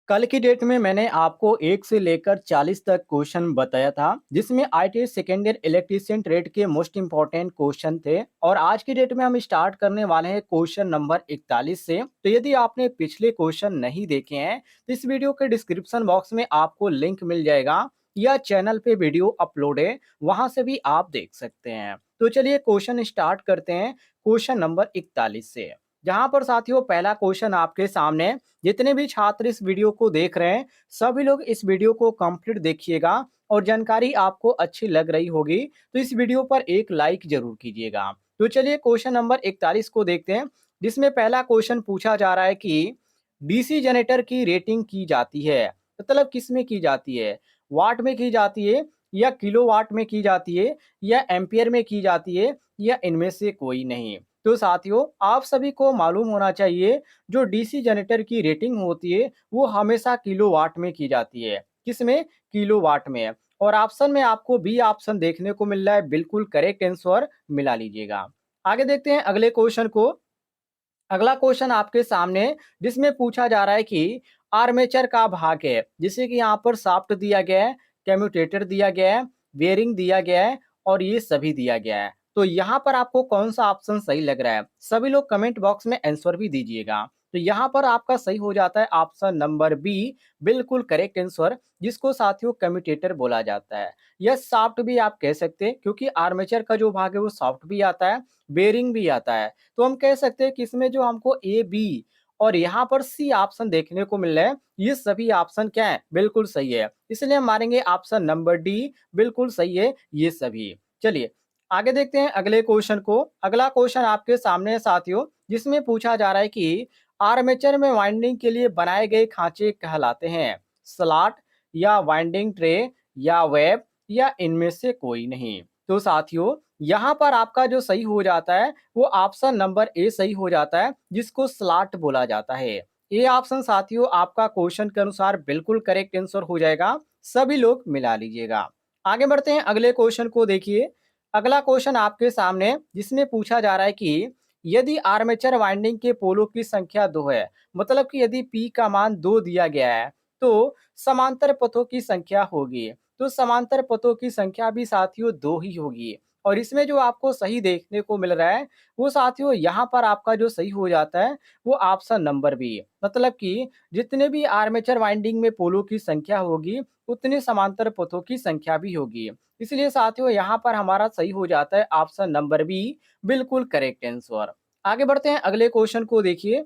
कल की डेट में मैंने आपको 1 से लेकर 40 तक क्वेश्चन बताया था, जिसमें ITI second year electrician trade के मोस्ट इंपॉर्टेंट क्वेश्चन थे। और आज की डेट में हम स्टार्ट करने वाले हैं क्वेश्चन नंबर 41 से। तो यदि आपने पिछले क्वेश्चन नहीं देखे हैं, तो इस वीडियो के डिस्क्रिप्शन बॉक्स में आपको लिंक मिल जाएगा, या चैनल पे वीडियो अपलोड है, वहां से भी आप देख सकते हैं। तो चलिए क्वेश्चन स्टार्ट करते हैं क्वेश्चन नंबर 41 से। जहां पर साथियों पहला क्वेश्चन आपके सामने, जितने भी छात्र इस वीडियो को देख रहे हैं सभी लोग इस वीडियो को कंप्लीट देखिएगा, और जानकारी आपको अच्छी लग रही होगी तो इस वीडियो पर एक लाइक जरूर कीजिएगा। तो चलिए क्वेश्चन नंबर 41 को देखते हैं, जिसमें पहला क्वेश्चन पूछा जा रहा है कि डीसी जनरेटर की रेटिंग की जाती है, मतलब किस में की जाती है? वाट में की जाती है, या किलोवाट में की जाती है, या एम्पियर में की जाती है, या इनमें से कोई नहीं? तो साथियों आप सभी को मालूम होना चाहिए, जो डीसी जनरेटर की रेटिंग होती है वो हमेशा किलोवाट में की जाती है। किसमें? किलोवाट में। और ऑप्शन में आपको बी ऑप्शन देखने को मिल रहा है, बिल्कुल करेक्ट आंसर मिला लीजिएगा। आगे देखते हैं अगले क्वेश्चन को। अगला क्वेश्चन आपके सामने, जिसमें पूछा जा रहा है कि आर्मेचर का भाग है, जिसे कि यहाँ पर शाफ्ट दिया गया है, कम्यूटेटर दिया गया है, बेयरिंग दिया गया है, और ये सभी दिया गया है। तो यहाँ पर आपको कौन सा ऑप्शन सही लग रहा है? सभी लोग कमेंट बॉक्स में आंसर भी दीजिएगा। तो यहाँ पर आपका सही हो जाता है ऑप्शन नंबर बी, बिल्कुल करेक्ट आंसर, जिसको साथियों कम्यूटेटर बोला जाता है। यह सॉफ्ट भी आप कह सकते हैं, क्योंकि आर्मेचर का जो भाग है वो सॉफ्ट भी आता है, बेयरिंग भी आता है। तो हम कह सकते हैं कि इसमें जो हमको ए बी और यहाँ पर सी ऑप्शन देखने को मिल रहे हैं, ये सभी ऑप्शन क्या है? बिल्कुल सही है। इसलिए हम मारेंगे ऑप्शन नंबर डी, बिल्कुल सही है ये सभी। चलिए आगे देखते हैं अगले क्वेश्चन को। अगला क्वेश्चन आपके सामने है साथियों, जिसमें पूछा जा रहा है कि आर्मेचर में वाइंडिंग के लिए बनाए गए खांचे कहलाते हैं स्लॉट, या वाइंडिंग ट्रे, या वेब, या इनमें से कोई नहीं? तो साथियों यहाँ पर आपका जो सही हो जाता है वो ऑप्शन नंबर ए सही हो जाता है, जिसको स्लॉट बोला जाता है। ये ऑप्शन साथियों आपका क्वेश्चन के अनुसार बिल्कुल करेक्ट आंसर हो जाएगा। सभी लोग मिला लीजिएगा। आगे बढ़ते हैं अगले क्वेश्चन को देखिए। अगला क्वेश्चन आपके सामने, जिसमें पूछा जा रहा है कि यदि आर्मेचर वाइंडिंग के पोलों की संख्या 2 है, मतलब कि यदि पी का मान 2 दिया गया है, तो समांतर पथों की संख्या होगी। तो समांतर पथों की संख्या भी साथियों 2 ही होगी। और इसमें जो आपको सही देखने को मिल रहा है वो साथियों यहाँ पर आपका जो सही हो जाता है वो ऑप्शन नंबर बी, मतलब कि जितने भी आर्मेचर वाइंडिंग में पोलों की संख्या होगी उतने समांतर पथों की संख्या भी होगी। इसलिए साथियों यहाँ पर हमारा सही हो जाता है ऑप्शन नंबर बी, बिल्कुल करेक्ट आंसर। आगे बढ़ते हैं अगले क्वेश्चन को देखिए।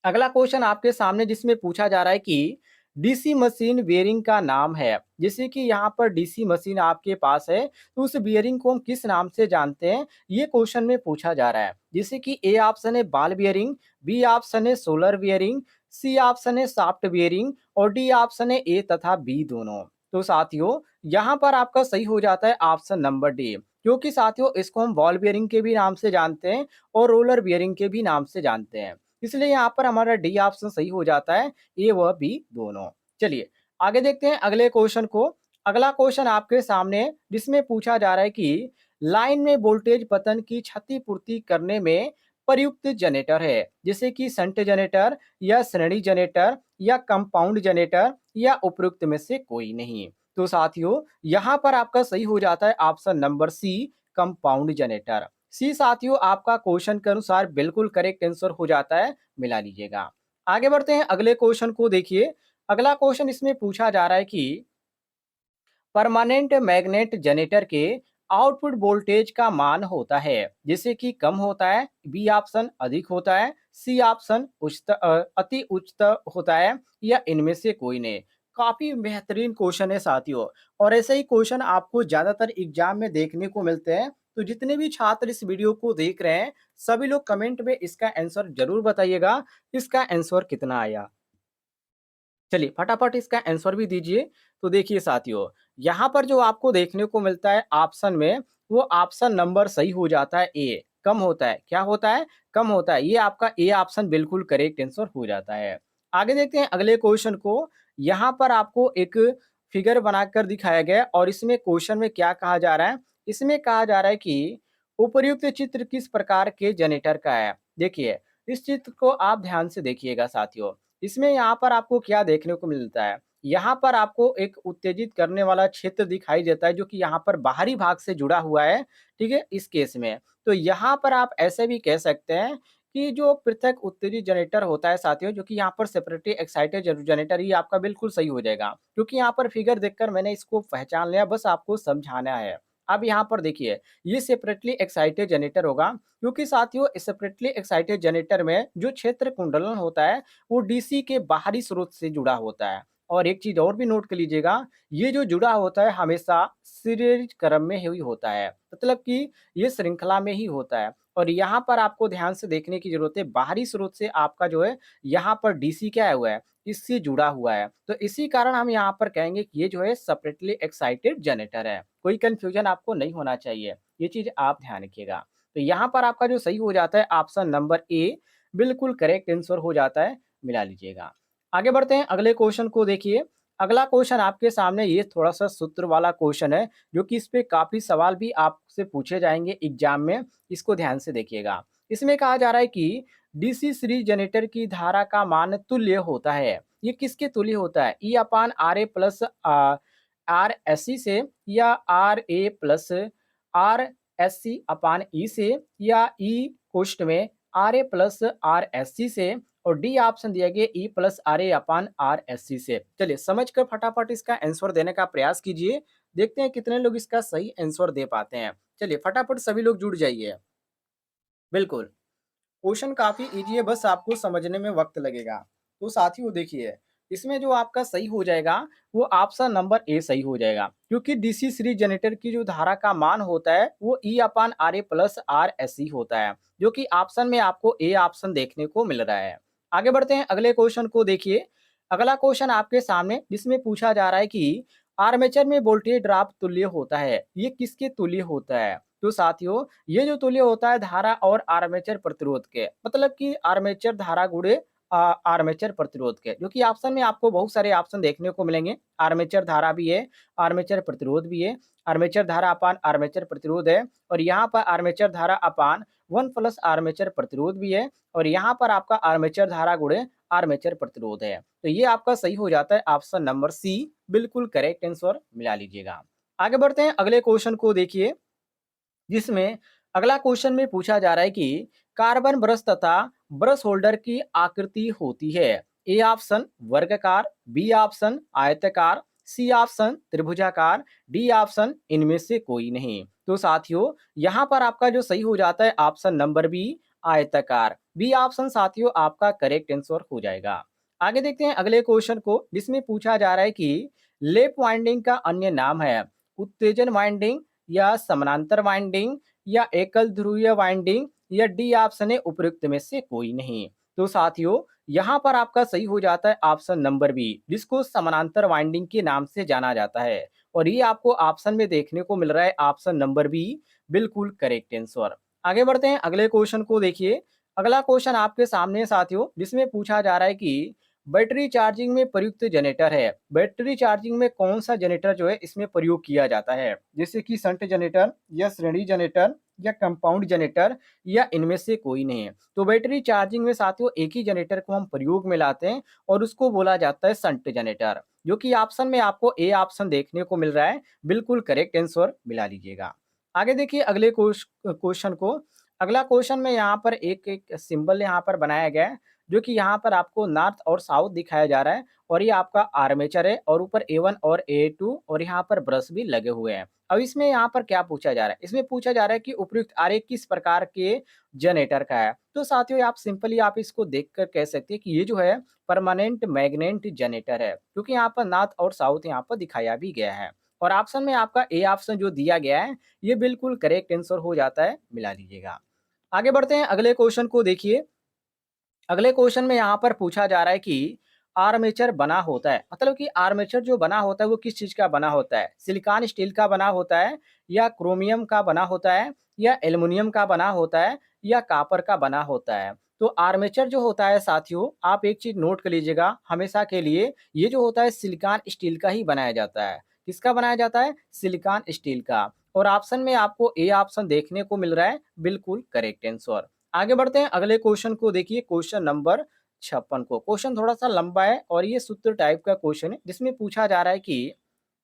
अगला क्वेश्चन आपके सामने, जिसमें पूछा जा रहा है कि डीसी मशीन बेयरिंग का नाम है। जैसे कि यहाँ पर डीसी मशीन आपके पास है, तो उस बेयरिंग को हम किस नाम से जानते हैं, ये क्वेश्चन में पूछा जा रहा है। जैसे कि ए ऑप्शन है बॉल बेयरिंग, बी ऑप्शन है सोलर बेयरिंग, सी ऑप्शन है सॉफ्ट बेयरिंग, और डी ऑप्शन है ए तथा बी दोनों। तो साथियों यहाँ पर आपका सही हो जाता है ऑप्शन नंबर डी, क्योंकि साथियों इसको हम बॉल बेयरिंग के भी नाम से जानते हैं और रोलर बेयरिंग के भी नाम से जानते हैं। इसलिए यहाँ पर हमारा डी ऑप्शन सही हो जाता है, ए व बी दोनों। चलिए आगे देखते हैं अगले क्वेश्चन को। अगला क्वेश्चन आपके सामने, जिसमें पूछा जा रहा है कि लाइन में वोल्टेज पतन की क्षतिपूर्ति करने में प्रयुक्त जनरेटर है, जैसे कि संट जनरेटर, या श्रेणी जनरेटर, या कंपाउंड जनरेटर, या उपयुक्त में से कोई नहीं? तो साथियों यहाँ पर आपका सही हो जाता है option number C, compound generator. C साथियों आपका क्वेश्चन के अनुसार बिल्कुल करेक्ट आंसर हो जाता है, मिला लीजिएगा। आगे बढ़ते हैं अगले क्वेश्चन को देखिए। अगला क्वेश्चन इसमें पूछा जा रहा है कि परमानेंट मैग्नेट जनरेटर के आउटपुट वोल्टेज का मान होता है, जैसे कि कम होता है, बी ऑप्शन अधिक होता है, सी ऑप्शन अति उच्च होता है, या इनमें से कोई नहीं? काफी बेहतरीन क्वेश्चन है साथियों, और ऐसे ही क्वेश्चन आपको ज्यादातर एग्जाम में देखने को मिलते हैं। तो जितने भी छात्र इस वीडियो को देख रहे हैं सभी लोग कमेंट में इसका आंसर जरूर बताइएगा, इसका आंसर कितना आया। चलिए फटाफट इसका आंसर भी दीजिए। तो देखिए साथियों यहाँ पर जो आपको देखने को मिलता है ऑप्शन में, वो ऑप्शन नंबर सही हो जाता है ए, कम होता है। क्या होता है? कम होता है। ये आपका ए ऑप्शन बिल्कुल करेक्ट आंसर हो जाता है। आगे देखते हैं अगले क्वेश्चन को। यहाँ पर आपको एक फिगर बनाकर दिखाया गया है, और इसमें क्वेश्चन में क्या कहा जा रहा है? इसमें कहा जा रहा है कि उपर्युक्त चित्र किस प्रकार के जनरेटर का है। देखिए इस चित्र को आप ध्यान से देखिएगा साथियों। इसमें यहाँ पर आपको क्या देखने को मिलता है? यहाँ पर आपको एक उत्तेजित करने वाला क्षेत्र दिखाई देता है जो कि यहाँ पर बाहरी भाग से जुड़ा हुआ है, ठीक है? इस केस में। तो यहाँ पर आप ऐसे भी कह सकते हैं कि जो पृथक उत्तेजित जनरेटर होता है साथियों, जो कि यहाँ पर सेपरेटली एक्साइटेड जनरेटर, ये आपका बिल्कुल सही हो जाएगा। क्योंकि यहाँ पर फिगर देखकर मैंने इसको पहचान लिया, बस आपको समझाना है। अब यहाँ पर देखिए, ये सेपरेटली एक्साइटेड जनरेटर होगा, क्योंकि साथियों सेपरेटली एक्साइटेड जनरेटर में जो क्षेत्र कुंडलन होता है वो डीसी के बाहरी स्रोत से जुड़ा होता है। और एक चीज और भी नोट कर लीजिएगा, ये जो जुड़ा होता है हमेशा सीरीज क्रम में ही होता है, मतलब कि ये श्रृंखला में ही होता है। और यहाँ पर आपको ध्यान से देखने की जरूरत है, बाहरी स्रोत से आपका जो है यहाँ पर डीसी क्या है हुआ है, इससे जुड़ा हुआ है। तो इसी कारण हम यहाँ पर कहेंगे कि ये जो है सेपरेटली एक्साइटेड जनरेटर है। कोई कंफ्यूजन आपको नहीं होना चाहिए, ये चीज आप ध्यान रखिएगा। तो यहाँ पर आपका जो सही हो जाता है ऑप्शन नंबर ए, बिल्कुल करेक्ट आंसर हो जाता है, मिला लीजिएगा। आगे बढ़ते हैं, अगले क्वेश्चन को देखिए। अगला क्वेश्चन आपके सामने ये थोड़ा-सा सूत्र वाला क्वेश्चन है, जो कि इस पे काफ़ी सवाल भी आपसे पूछे जाएँगे एग्ज़ाम में, इसको ध्यान से देखिएगा। इसमें कहा जा रहा है कि डीसी सीरीज़ जनरेटर की धारा का मान तुल्य होता है। ये किसके तुल्य होता है? ई अपान आरए प्लस आरएससी से, या आरए प्लस आरएससी अपान ई से, या ई कोष्ठ में आरए प्लस आरएससी से, और डी ऑप्शन दिया गया E plus R A upon R S C से। चलिए समझकर फटाफट इसका आंसर देने का प्रयास कीजिए। देखते हैं कितने लोग इसका सही आंसर दे पाते हैं। चलिए फटाफट सभी लोग जुड़ जाइए। बिल्कुल, क्वेश्चन काफ़ी ईज़ी है, बस आपको समझने में वक़्त लगेगा। तो साथियों देखिए, इसमें जो आपका सही हो जाएगा, वो ऑप्शन नंबर ए सही हो जाएगा। क्योंकि डीसी सीरीज़ जनरेटर की जो धारा का मान होता है, वो E upon R A plus R S C होता है, जो कि ऑप्शन में आपको ए ऑप्शन देखने को मिल रहा है। आगे बढ़ते हैं, अगले क्वेश्चन को देखिए। अगला क्वेश्चन आपके सामने जिसमें पूछा जा रहा है कि आर्मेचर में वोल्टेज ड्रॉप तुल्य होता है, ये किसके तुल्य होता है? तो साथियों, ये जो तुल्य होता है धारा और आर्मेचर प्रतिरोध के, मतलब कि आर्मेचर धारा गुणे आर्मेचर प्रतिरोध के, जो कि ऑप्शन में आपको बहुत सारे ऑप्शन देखने को मिलेंगे। आर्मेचर धारा भी है, आर्मेचर प्रतिरोध भी है, आर्मेचर धारा अपान आर्मेचर प्रतिरोध है, और यहाँ पर आर्मेचर धारा अपान 1 प्लस आर्मेचर प्रतिरोध भी है, और यहाँ पर आपका आर्मेचर धारा गुणे आर्मेचर प्रतिरोध है। तो ये आपका सही हो जाता है ऑप्शन नंबर सी, बिल्कुल करेक्ट आंसर मिला लीजिएगा। आगे बढ़ते हैं, अगले क्वेश्चन को देखिए, जिसमें अगला क्वेश्चन में पूछा जा रहा है कि कार्बन ब्रश तथा ब्रश होल्डर की आकृति होती है। ए ऑप्शन वर्गाकार, बी ऑप्शन आयताकार, सी ऑप्शन त्रिभुजाकार, डी ऑप्शन इनमें से कोई नहीं। तो साथियों यहाँ पर आपका जो सही हो जाता है ऑप्शन नंबर बी, आयताकार। बी ऑप्शन साथियों आपका करेक्ट आंसर हो जाएगा। आगे देखते हैं अगले क्वेश्चन को, जिसमें पूछा जा रहा है कि लेप वाइंडिंग का अन्य नाम है उत्तेजन वाइंडिंग, या समानांतर वाइंडिंग, या एकल ध्रुवीय वाइंडिंग, या डी ऑप्शन है उपयुक्त में से कोई नहीं। तो साथियों यहाँ पर आपका सही हो जाता है ऑप्शन नंबर बी, जिसको समानांतर वाइंडिंग के नाम से जाना जाता है, और ये आपको ऑप्शन में देखने को मिल रहा है ऑप्शन नंबर बी, बिल्कुल करेक्ट आंसर। आगे बढ़ते हैं, अगले क्वेश्चन को देखिए। अगला क्वेश्चन आपके सामने साथियों, जिसमें पूछा जा रहा है कि बैटरी चार्जिंग में प्रयुक्त जनरेटर है। बैटरी चार्जिंग में कौन सा जनरेटर जो है इसमें प्रयोग किया जाता है? जैसे कि शंट जनरेटर, या श्रेणी जनरेटर, या कंपाउंड जनरेटर, या इनमें से कोई नहीं है। तो बैटरी चार्जिंग में साथियों एक ही जनरेटर को हम प्रयोग में लाते हैं, और उसको बोला जाता है शंट जनरेटर, जो कि ऑप्शन में आपको ए ऑप्शन देखने को मिल रहा है, बिल्कुल करेक्ट आंसर मिला लीजिएगा। आगे देखिए अगले क्वेश्चन को। अगला क्वेश्चन में यहाँ पर एक एक सिंबल यहाँ पर बनाया गया है, जो कि यहाँ पर आपको नॉर्थ और साउथ दिखाया जा रहा है, और ये आपका आर्मेचर है, और ऊपर A1 और A2, और यहाँ पर ब्रश भी लगे हुए हैं। अब इसमें यहाँ पर क्या पूछा जा रहा है? इसमें पूछा जा रहा है कि उपयुक्त आरेख किस प्रकार के जनरेटर का है। तो साथियों आप सिंपली आप इसको देखकर कह सकते हैं कि ये जो है परमानेंट मैग्नेट जनरेटर है, क्योंकि यहाँ पर नॉर्थ और साउथ यहाँ पर दिखाया भी गया है। और ऑप्शन में आपका ए ऑप्शन जो दिया गया है, ये बिल्कुल करेक्ट आंसर हो जाता है, मिला लीजिएगा। आगे बढ़ते हैं, अगले क्वेश्चन को देखिए। अगले क्वेश्चन में यहाँ पर पूछा जा रहा है कि आर्मेचर बना होता है, मतलब कि आर्मेचर जो बना होता है वो किस चीज का बना होता है? सिलिकॉन स्टील का बना होता है, या क्रोमियम का बना होता है, या एल्युमिनियम का बना होता है, या कॉपर का बना होता है? तो आर्मेचर जो होता है साथियों, आप एक चीज नोट कर लीजिएगा हमेशा के लिए, ये जो होता है सिलिकॉन स्टील का ही बनाया जाता है। किसका बनाया जाता है? सिलिकॉन स्टील का। और ऑप्शन में आपको ए ऑप्शन देखने को मिल रहा है, बिल्कुल करेक्ट आंसर। आगे बढ़ते हैं, अगले क्वेश्चन को देखिए, क्वेश्चन नंबर 56 को। क्वेश्चन थोड़ा-सा लंबा है और ये सूत्र टाइप का क्वेश्चन है, जिसमें पूछा जा रहा है कि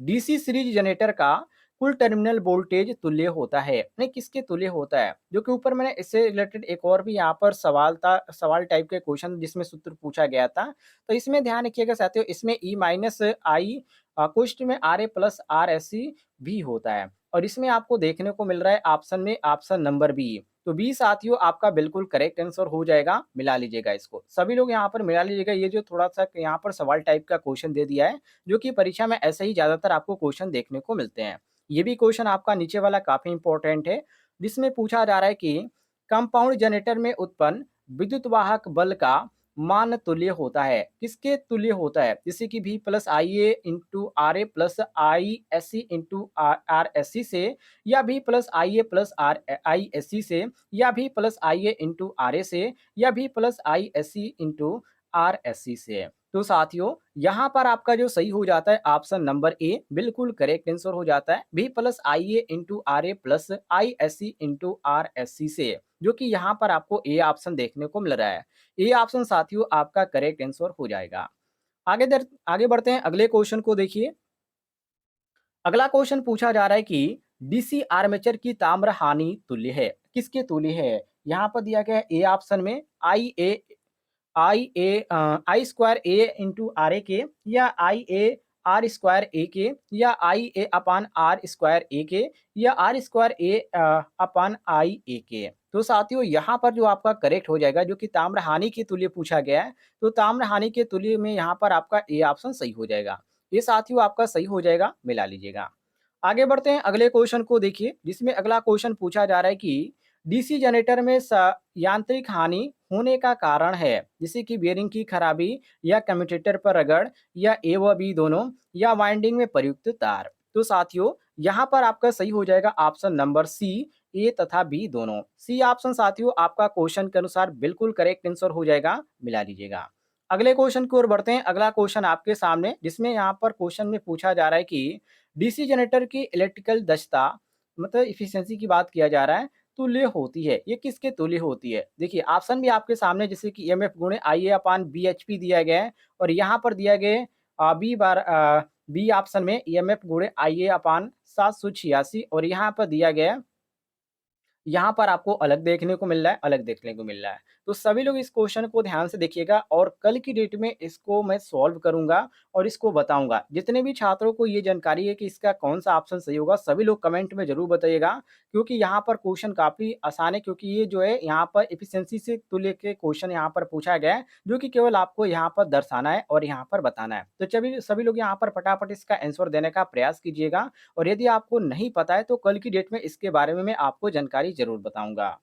डीसी सीरीज जनरेटर का कुल टर्मिनल वोल्टेज तुल्य होता है। नहीं, किसके तुल्य होता है? जो कि ऊपर मैंने इससे रिलेटेड एक और भी यहाँ पर सवाल था, सवाल टाइप के क्वेश्चन जिसमें सूत्र पूछा गया था। तो इसमें ध्यान रखिएगा साथियों, इसमें ई माइनस आई कोष्ठ में R A plus R S C भी होता है और इसमें आपको देखने को मिल रहा है ऑप्शन में ऑप्शन नंबर बी। तो बी साथियों आपका बिल्कुल करेक्ट आंसर हो जाएगा, मिला लीजिएगा इसको। सभी लोग यहाँ पर मिला लीजिएगा, ये जो थोड़ा-सा यहाँ पर सवाल टाइप का क्वेश्चन दे दिया है, जो कि परीक्षा में ऐसे ही ज़्यादातर आपको क्वेश्चन देखने को मिलते हैं। ये भी क्वेश्चन आपका नीचे वाला काफ़ी इम्पोर्टेंट है, जिसमें पूछा जा रहा है कि कंपाउंड जनरेटर में उत्पन्न विद्युत वाहक बल का मान तुल्य होता है। किसके तुल्य होता है? जैसे कि V plus I A into R A plus I S C into R S C से, या V plus I A plus R I S C से, या V plus I A into R A से, या V plus I S C into R S C से। तो साथियों यहाँ पर आपका जो सही हो जाता है ऑप्शन नंबर ए बिल्कुल करेक्ट आंसर हो जाता है, V plus I A into R A plus I S C into R S C से, जो कि यहाँ पर आपको ए ऑप्शन देखने को मिल रहा है। ये ऑप्शन साथियों आपका करेक्ट आंसर हो जाएगा। आगे बढ़ते हैं, अगले क्वेश्चन को देखिए। अगला क्वेश्चन पूछा जा रहा है कि डीसी आर्मेचर की ताम्र हानि तुल्य है। किसके तुल्य है? यहाँ पर दिया गया है ए ऑप्शन में आई स्क्वायर ए इंटू आर ए के, या आई ए आर स्क्वायर ए के, या आई ए अपान आर स्क्वायर ए के, या आर स्क्वायर ए अपान आई ए के। तो साथियों यहाँ पर जो आपका करेक्ट हो जाएगा, जो कि ताम्र हानि के तुल्य पूछा गया है, तो ताम्र हानि के तुल्य में यहाँ पर आपका ए ऑप्शन सही हो जाएगा। ये साथियों आपका सही हो जाएगा, मिला लीजिएगा। आगे बढ़ते हैं, अगले क्वेश्चन को देखिए, जिसमें अगला क्वेश्चन पूछा जा रहा है कि डीसी जनरेटर में यांत्रिक हानि होने का कारण है, जैसे कि बेयरिंग की खराबी, या कम्यूटेटर पर रगड़, या ए व बी दोनों, या वाइंडिंग में प्रयुक्त तार। तो साथियों यहाँ पर आपका सही हो जाएगा ऑप्शन नंबर सी, ए तथा बी दोनों। सी ऑप्शन साथियों आपका क्वेश्चन के अनुसार बिल्कुल करेक्ट आंसर हो जाएगा, मिला लीजिएगा। अगले क्वेश्चन की ओर बढ़ते हैं। अगला क्वेश्चन आपके सामने, जिसमें यहाँ पर क्वेश्चन में पूछा जा रहा है कि डीसी जनरेटर की इलेक्ट्रिकल दक्षता, मतलब इफिशियंसी की बात किया जा रहा है, तुल्य होती है। ये किसके तुल्य होती है? देखिए ऑप्शन भी आपके सामने, जैसे कि ईएमएफ गुणे आई ए अपान बी एच पी दिया गया है, और यहाँ पर दिया गया बी ऑप्शन में ईएमएफ गुणे आई ए अपान 786, और यहाँ पर दिया गया है, यहाँ पर आपको अलग देखने को मिल रहा है, अलग देखने को मिल रहा है। तो सभी लोग इस क्वेश्चन को ध्यान से देखिएगा, और कल की डेट में इसको मैं सॉल्व करूँगा और इसको बताऊँगा। जितने भी छात्रों को ये जानकारी है कि इसका कौन-सा ऑप्शन सही होगा, सभी लोग कमेंट में ज़रूर बताइएगा, क्योंकि यहाँ पर क्वेश्चन काफ़ी आसान है, क्योंकि ये जो है यहाँ पर एफिशिएंसी से तुल्य के क्वेश्चन यहाँ पर पूछा गया है, जो कि केवल आपको यहाँ पर दर्शाना है और यहाँ पर बताना है। तो चलिए सभी लोग यहाँ पर फटाफट इसका आंसर देने का प्रयास कीजिएगा, और यदि आपको नहीं पता है तो कल की डेट में इसके बारे में मैं आपको जानकारी ज़रूर बताऊँगा।